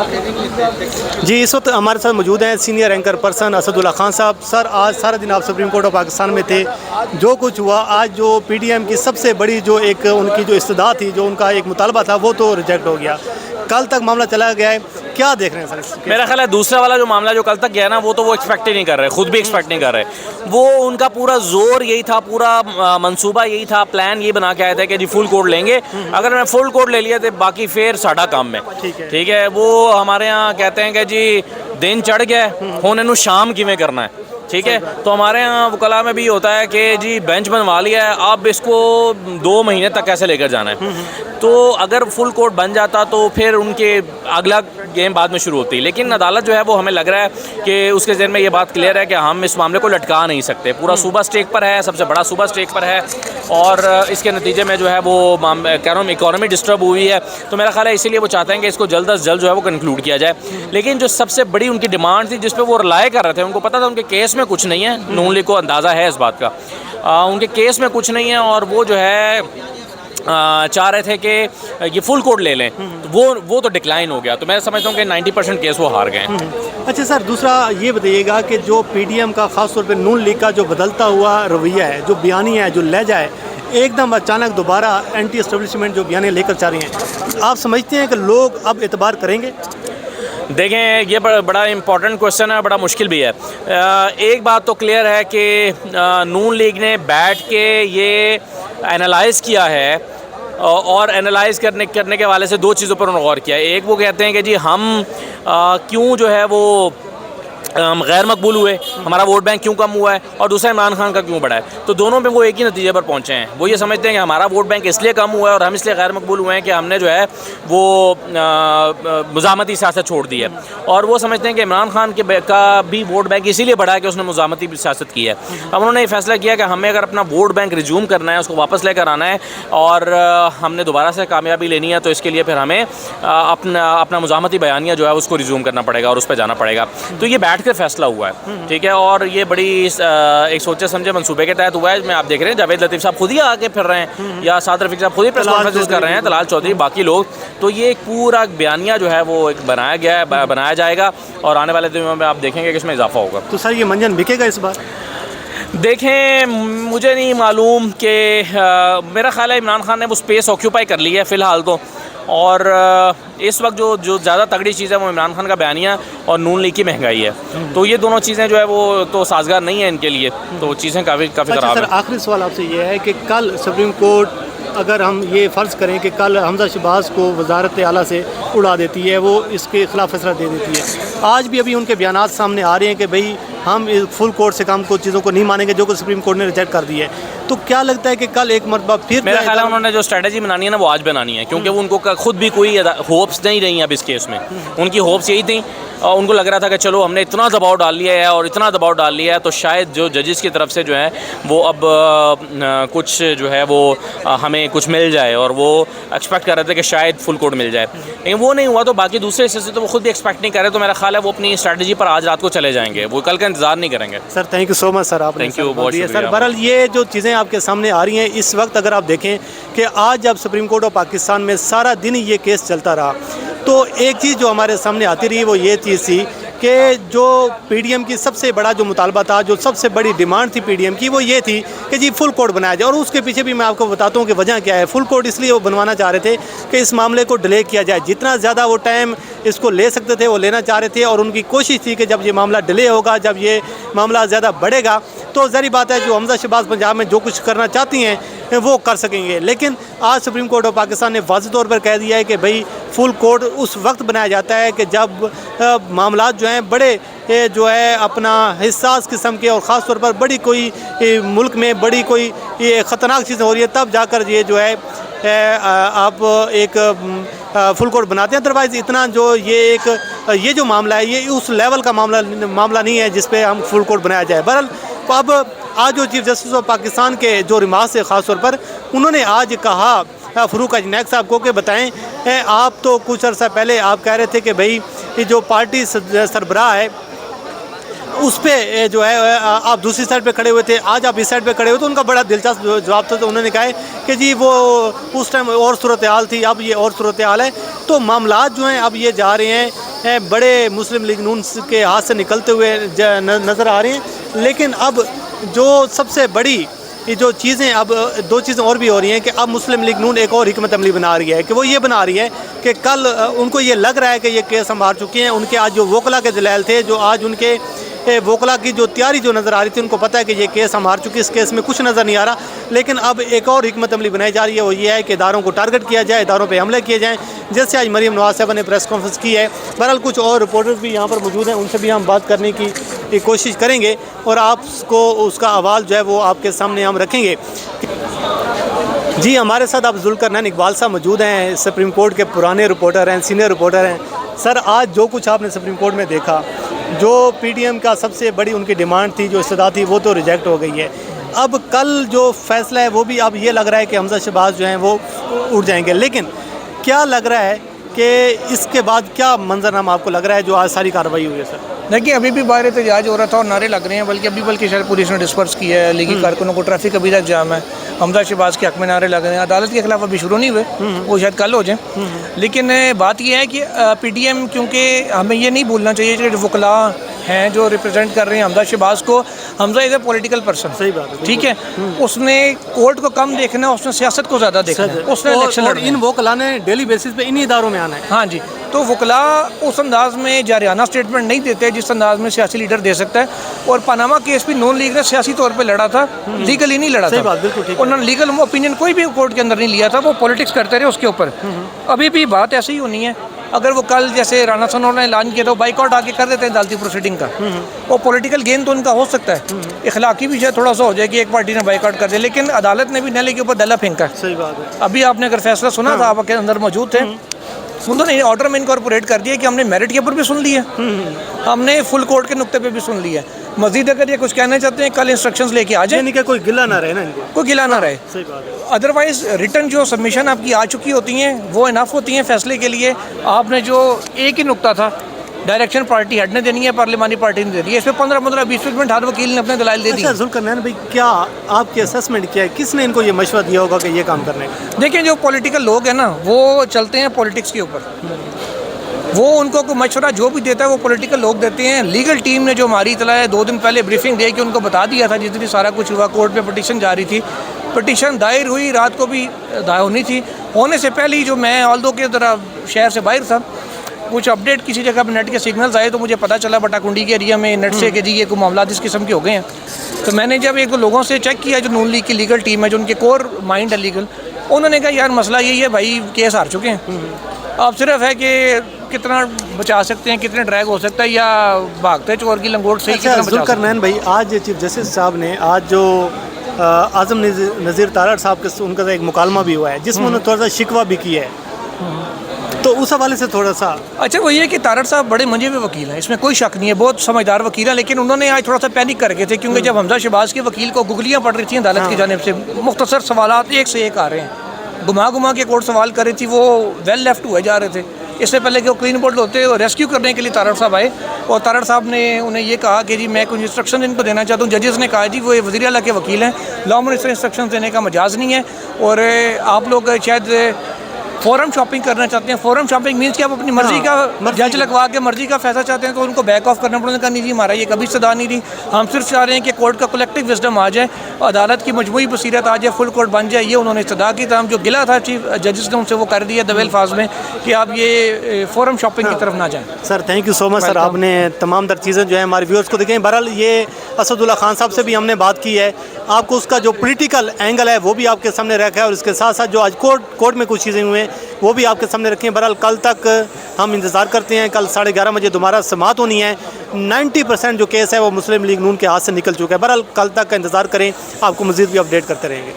जी, इस वक्त हमारे साथ मौजूद हैं senior anchor person Asadullah Khan साहब। सर, आज सारा दिन आप सुप्रीम कोर्ट ऑफ पाकिस्तान में थे, जो कुछ हुआ आज, जो पीडीएम की सबसे बड़ी जो एक उनकी जो इस्तदा थी, जो उनका एक मुतालबा था, वो तो रिजेक्ट हो गया। कल तक मामला चला गया है, क्या देख रहे हैं सर? मेरा ख्याल है दूसरा वाला जो मामला जो कल तक गया ना, वो तो वो एक्सपेक्ट ही नहीं कर रहे, खुद भी एक्सपेक्ट नहीं कर रहे। वो उनका पूरा जोर यही था, पूरा मंसूबा यही था, प्लान ये बना के आए थे कि जी फुल कोर्ट लेंगे। अगर मैं फुल कोर्ट ले लिया तो बाकी फिर साढ़ा काम में ठीक है। वो हमारे यहाँ कहते हैं कि जी दिन चढ़ गया होने नू शाम किवें करना है, ठीक है। तो हमारे यहाँ वकला में भी होता है कि जी बेंच बनवा लिया है, अब इसको 2 महीने तक कैसे लेकर जाना है। तो अगर फुल कोर्ट बन जाता तो फिर उनके अगला गेम बाद में शुरू होती। लेकिन अदालत जो है वो हमें लग रहा है कि उसके ज़हन में ये बात क्लियर है कि हम इस मामले को लटका नहीं सकते। पूरा सूबा स्टेक पर है, सबसे बड़ा सूबा स्टेक पर है, और इसके नतीजे में जो है वो कह रहा हूँ इकॉनमी डिस्टर्ब हुई है। तो मेरा ख्याल है इसीलिए वो चाहते हैं कि इसको जल्द अज जल्द जो है वो कंक्लूड किया जाए। लेकिन जो सबसे बड़ी उनकी डिमांड थी, जिस पर वो रिलाय कर रहे थे, उनको पता था उनके केस में कुछ नहीं है, नून लीग को अंदाज़ा है इस बात का, उनके केस में कुछ नहीं है, और वो जो है चाह रहे थे कि ये फुल कोर्ट ले लें। तो वो तो डिक्लाइन हो गया। तो मैं समझता हूँ कि 90% केस वो हार गए। अच्छा सर, दूसरा ये बताइएगा कि जो पीडीएम का ख़ास तौर पे नून लीग का जो बदलता हुआ रवैया है, जो बयानियाँ है, जो लहजा है, एकदम अचानक दोबारा एंटी एस्टेब्लिशमेंट जो बयानियाँ लेकर जा रही हैं, आप समझते हैं कि लोग अब एतबार करेंगे? देखें, ये बड़ा इम्पॉर्टेंट क्वेश्चन है, बड़ा मुश्किल भी है। एक बात तो क्लियर है कि नून लीग ने बैठ के ये एनालाइज़ किया है, और एनालाइज़ करने के वाले से 2 चीज़ों पर उन्होंने गौर किया है। एक वो कहते हैं कि जी हम क्यों जो है वो गैर मकबूल हुए, हमारा वोट बैंक क्यों कम हुआ है, और दूसरा इमरान खान का क्यों बढ़ा है। तो दोनों में वो एक ही नतीजे पर पहुँचे हैं। वो ये समझते हैं कि हमारा वोट बैंक इसलिए कम हुआ है और हम इसलिए गैर मकबूल हुए हैं कि हमने जो है वो मुज़ामती सियासत छोड़ दी है, और वो समझते हैं कि इमरान खान का भी वोट बैंक इसीलिए बढ़ा है कि उसने मुज़ामती सियासत की है। अब उन्होंने ये फैसला किया कि हमें अगर अपना वोट बैंक रिज्यूम करना है, उसको वापस लेकर आना है, और हमने दोबारा से कामयाबी लेनी है, तो इसके लिए फिर हमें अपना मुज़ामती बयानिया जो है उसको रिज्यूम करना पड़ेगा और उस पर जाना पड़ेगा। तो ये बैठ के फैसला हुआ है, ठीक है। और ये बड़ी एक सोचे समझे मंसूबे के तहत हुआ है। मैं आप देख रहे हैं जावेद लतीफ़ साहब खुद ही आके फिर रहे हैं, या साद रफ़ीक साहब खुद ही प्रेस कॉन्फ्रेंस कर रहे हैं, तलाल चौधरी, बाकी लोग। तो ये एक पूरा बयानिया जो है वो एक बनाया गया है, बनाया जाएगा, और आने वाले दिनों में आप देखेंगे कि इसमें इजाफा होगा। तो सर ये मंजन बिकेगा इस बार? देखें, मुझे नहीं मालूम कि मेरा ख्याल है इमरान खान ने वो स्पेस ऑक्यूपाई कर ली है फ़िलहाल तो, और इस वक्त जो ज़्यादा तगड़ी चीज़ है वो इमरान खान का बयानिया और नून लीग की महंगाई है। तो ये दोनों चीज़ें जो है वो तो साजगार नहीं है इनके लिए, तो चीज़ें काफ़ी ख़राब है। आखिरी सवाल आपसे ये है कि कल सुप्रीम कोर्ट, अगर हम ये फ़र्ज़ करें कि कल हमज़ा शहबाज़ को वज़ारत आला से उड़ा देती है, वो इसके ख़िलाफ़ फैसला दे देती है, आज भी अभी उनके बयानात सामने आ रहे हैं कि भाई हम फुल कोर्ट से काम को चीज़ों को नहीं मानेंगे जो कि सुप्रीम कोर्ट ने रिजेक्ट कर दी है, तो क्या लगता है कि कल एक मरतबा फिर? मेरा ख्याल है उन्होंने जो स्ट्रेटजी बनानी है ना, वो आज बनानी है, क्योंकि वो उनको खुद भी कोई होप्स नहीं रही अब इस केस में। उनकी होप्स यही थी, उनको लग रहा था कि चलो हमने इतना दबाव डाल लिया है और इतना दबाव डाल लिया है, तो शायद जो जजेस की तरफ से जो है वो अब कुछ जो है वो हमें कुछ मिल जाए, और वो एक्सपेक्ट कर रहे थे कि शायद फुल कोर्ट मिल जाए, लेकिन वो नहीं हुआ। तो बाकी दूसरे हिस्से से तो वो खुद भी एक्सपेक्ट नहीं कर रहे। तो मेरा ख्याल है वो अपनी स्ट्रेटजी पर आज रात को चले जाएंगे, वो कल का इंतजार नहीं करेंगे। Sir thank you so much sir, आप थैंक यू, बहुत शुक्रिया। सर बहरहाल ये जो चीज़ें आपके सामने आ रही हैं इस वक्त, अगर आप देखें कि आज जब सुप्रीम कोर्ट ऑफ पाकिस्तान में सारा दिन ये केस चलता रहा, तो एक चीज़ जो हमारे सामने आती रही वो ये चीज़ थी कि जो पीडीएम की सबसे बड़ा जो मुतालबा था, जो सबसे बड़ी डिमांड थी पीडीएम की, वो ये थी कि जी फुल कोर्ट बनाया जाए। और उसके पीछे भी मैं आपको बताता हूँ कि वजह क्या है। फुल कोर्ट इसलिए वो बनवाना चाह रहे थे कि इस मामले को डिले किया जाए, जितना ज़्यादा वो टाइम इसको ले सकते थे वो लेना चाह रहे थे, और उनकी कोशिश थी कि जब ये मामला डिले होगा, जब ये मामला ज़्यादा बढ़ेगा, तो ज़ाहिर बात है जो हमज़ा शहबाज़ पंजाब में जो कुछ करना चाहती हैं वो कर सकेंगे। लेकिन आज सुप्रीम कोर्ट ऑफ पाकिस्तान ने वाज़ेह तौर पर कह दिया है कि भाई फुल कोर्ट उस वक्त बनाया जाता है कि जब मामलात जो हैं बड़े जो है अपना हिस्सास किस्म के, और ख़ास तौर पर बड़ी कोई मुल्क में बड़ी कोई ख़तरनाक चीज़ें हो रही है, तब जाकर ये जो है आप एक फुल कोर्ट बनाते हैं। अदरवाइज़ इतना जो ये जो मामला है ये उस लेवल का मामला नहीं है जिस पे हम फुल कोर्ट बनाया जाए। बहरहाल अब आज जो चीफ जस्टिस ऑफ पाकिस्तान के जो रिमार्क्स है ख़ास तौर पर, उन्होंने आज कहा फ़रूक हज नैक साहब को कि बताएं, आप तो कुछ अर्सा पहले आप कह रहे थे कि भाई ये जो पार्टी सरबराह है उस पर जो है आप दूसरी साइड पे खड़े हुए थे, आज आप इस साइड पे खड़े हुए, तो उनका बड़ा दिलचस्प जवाब था। तो उन्होंने कहा है कि जी वो उस टाइम और सूरत हाल थी, अब ये और सूरत हाल है। तो मामलात जो हैं अब ये जा रहे हैं बड़े मुस्लिम लीग नून के हाथ से निकलते हुए नज़र आ रहे हैं। लेकिन अब जो सबसे बड़ी ये जो चीज़ें, अब दो चीज़ें और भी हो रही हैं कि अब मुस्लिम लीग नून एक और हिकमत अमली बना रही है कि वो ये बना रही है कि कल उनको ये लग रहा है कि ये केस हम हार चुके हैं। उनके आज जो वकला के दलाइल थे, जो आज उनके वकला की जो तैयारी जो नज़र आ रही थी, उनको पता है कि ये केस हम हार चुके, इस केस में कुछ नज़र नहीं आ रहा। लेकिन अब एक और हिकमत अमली बनाई जा रही है, वो ये है कि इदारों को टारगेट किया जाए, इदारों पर हमले किए जाएँ, जैसे आज मरीम नवाज साहब ने प्रेस कॉन्फ्रेंस की है। बहरहाल कुछ और रिपोर्टर भी यहाँ पर मौजूद हैं, उनसे भी हम बात करने की कोशिश करेंगे और आपको उसका आवाज़ जो है वो आपके सामने हम रखेंगे। जी, हमारे साथ आप जुल्करनैन इकबाल साहब मौजूद हैं, सुप्रीम कोर्ट के पुराने रिपोर्टर हैं, सीनियर रिपोर्टर हैं। सर, आज जो कुछ आपने सुप्रीम कोर्ट में देखा, जो पीटीएम का सबसे बड़ी उनकी डिमांड थी, जो इस्तदा थी, वो तो रिजेक्ट हो गई है। अब कल जो फैसला है वो भी अब ये लग रहा है कि हमजा शहबाज जो हैं वो उठ जाएंगे। लेकिन क्या लग रहा है कि इसके बाद क्या मंजरनामा आपको लग रहा है जो आज सारी कार्रवाई हुई है? सर देखिए, अभी भी बाहर एहतजाज हो रहा था और नारे लग रहे हैं, बल्कि शायद पुलिस ने डिस्पर्स किया है। लीगी कारकुनों को ट्रैफिक अभी तक जाम है, हमजा शहबाज के हक में नारे लग रहे हैं। अदालत के खिलाफ अभी शुरू नहीं हुए, वो शायद कल हो जाए। लेकिन बात यह है कि पीटीएम, क्योंकि हमें ये नहीं भूलना चाहिए कि वकला हैं जो रिप्रेजेंट कर रहे हैं हमजा शहबाज को। Hamza is a political person, सही बात है, ठीक है। उसने कोर्ट को कम देखना है, उसने सियासत को ज़्यादा देखना है, उसने इलेक्शन और इन वकला ने डेली बेसिस पे इन्हीं इदारों में आना है। हाँ जी, तो वकला उस अंदाज में जारियाना स्टेटमेंट नहीं देते जिस अंदाज में सियासी लीडर दे सकता है। और पनामा केस भी नून लीग ने सियासी तौर पे लड़ा था, लीगली नहीं लड़ा था। बात, बिल्कुल ठीक है। उन्होंने लीगल ओपिनियन कोई भी कोर्ट के अंदर नहीं लिया था, वो पॉलिटिक्स करते रहे उसके ऊपर। अभी भी बात ऐसी ही होनी है। अगर वो कल जैसे राणा सनोर ने ऐलान किया था, बाइकआउट आके कर देते हैं अदालती प्रोसीडिंग का, वो पॉलिटिकल गेन तो उनका हो सकता है, इखलाकी भी शायद थोड़ा सा हो जाए कि एक पार्टी ने बाइकआउट कर दिया। लेकिन अदालत ने भी नले के ऊपर डला फेंका। सही बात है। अभी आपने अगर फैसला सुना था, आपके अंदर मौजूद थे, उन्होंने ऑर्डर में इनकॉर्पोरेट कर दिया कि हमने मेरिट के ऊपर भी सुन लिया, हमने फुल कोर्ट के नुक्ते पे भी सुन लिया। मजीद अगर ये कुछ कहना चाहते हैं, कल इंस्ट्रक्शंस लेके आ जाए, कोई गिला ना रहे ना इनको, कोई गिला ना रहे। सही बात है। अदरवाइज रिटर्न जो सबमिशन आपकी आ चुकी होती हैं वो इनफ होती हैं फैसले के लिए। आपने जो एक ही नुक्ता था, डायरेक्शन पार्टी हेड ने देनी है, पार्लिमानी पार्टी ने देनी है, इसमें 15-20 मिनट हर वकील ने अपने दलाइल दे दी। अच्छा जुल्करनैन भाई, क्या आपकी असेसमेंट क्या है, किसने इनको ये मशवरा दिया होगा कि ये काम करने का? देखिए, जो पॉलिटिकल लोग हैं ना, वो चलते हैं पॉलिटिक्स के ऊपर। वो उनको कोई मशवरा जो भी देता है वो पॉलिटिकल लोग देते हैं। लीगल टीम ने जो हमारी इतला है 2 दिन पहले ब्रीफिंग दे के उनको बता दिया था, जिस दिन सारा कुछ हुआ। कोर्ट में पटिशन जारी थी, पटिशन दायर हुई, रात को भी दायर होनी थी। होने से पहले ही जो मैं ऑल्दो के ज़रा शहर से बाहर था, कुछ अपडेट किसी जगह पर नेट के सिग्नल्स आए तो मुझे पता चला बटाकुंडी के एरिया में नेट से कि जी ये कोई मामला इस किस्म के हो गए हैं। तो मैंने जब एक दो लोगों से चेक किया जो नून लीग की लीगल टीम है, जो उनके कोर माइंड है लीगल, उन्होंने कहा यार मसला यही है भाई, केस हार चुके हैं। अब सिर्फ है कि कितना बचा सकते हैं, कितने ड्रैग हो सकता है, या भागते चोर की लंगोट से कितना बचा सकते हैं। भाई, आज चीफ जस्टिस साहब ने आज जो आज़म नज़ीर तारड़ साहब के उनका एक मुकालमा भी हुआ है जिसमें उन्होंने थोड़ा सा शिकवा भी किया है, तो उस हवाले से थोड़ा सा। अच्छा, वो ये कि तारड़ साहब बड़े मंजे हुए वकील हैं, इसमें कोई शक नहीं है, बहुत समझदार वकील हैं। लेकिन उन्होंने आज थोड़ा सा पैनिक कर गए थे, क्योंकि जब हमजा शहबाज के वकील को गुगलियाँ पड़ रही थी अदालत की जानिब से, मुख्तसर सवालात एक से एक आ रहे हैं, घुमा के कोर्ट सवाल कर रही थी, वो वेल लेफ्ट हुए जा रहे थे। इससे पहले कि वो क्लीन बोल्ड होते और रेस्क्यू करने के लिए तारड़ साहब आए, और तारड़ साहब ने उन्हें ये कहा कि जी मैं कुछ इंस्ट्रक्शन इनको देना चाहता हूँ। जजेस ने कहा जी वो वज़ीर आला के वकील हैं, लॉ मिनिस्टर इंस्ट्रक्शन देने का मजाज नहीं है, और आप लोग शायद फोरम शॉपिंग करना चाहते हैं। फोरम शॉपिंग मीन्स कि आप अपनी मर्जी का जज लगवा के मर्जी का फैसला चाहते हैं, तो उनको बैक ऑफ करना पड़ेगा। नहीं जी, हमारा ये कभी सदा नहीं रही, हम सिर्फ चाह रहे हैं कि कोर्ट का कलेक्टिव विजडम आ जाए, अदालत की मजमूई बसीरत आ जाए, फुल कोर्ट बन जाए। ये उन्होंने इस्तदा की था, जो गिला था चीफ जजेस ने उनसे वो कर दिया दवेल फाज में कि आप ये फोरम शॉपिंग की तरफ ना जाएँ। Sir thank you so much sir, आपने तमाम तर चीज़ें जो है हमारे व्यूअर्स को दिखाई। बहरहाल ये असदुल्ला खान साहब से भी हमने बात की है, आपको उसका जो पॉलिटिकल एंगल है वो भी आपके सामने रखा है, और इसके साथ साथ जो आज कोर्ट में कुछ चीज़ें हुई हैं वो भी आपके सामने रखें। बहरहाल कल तक हम इंतज़ार करते हैं, कल 11:30 बजे दोबारा समाअत होनी है। 90% जो केस है वो मुस्लिम लीग नून के हाथ से निकल चुका है। बहरहाल कल तक का इंतज़ार करें, आपको मज़ीद भी अपडेट करते रहेंगे।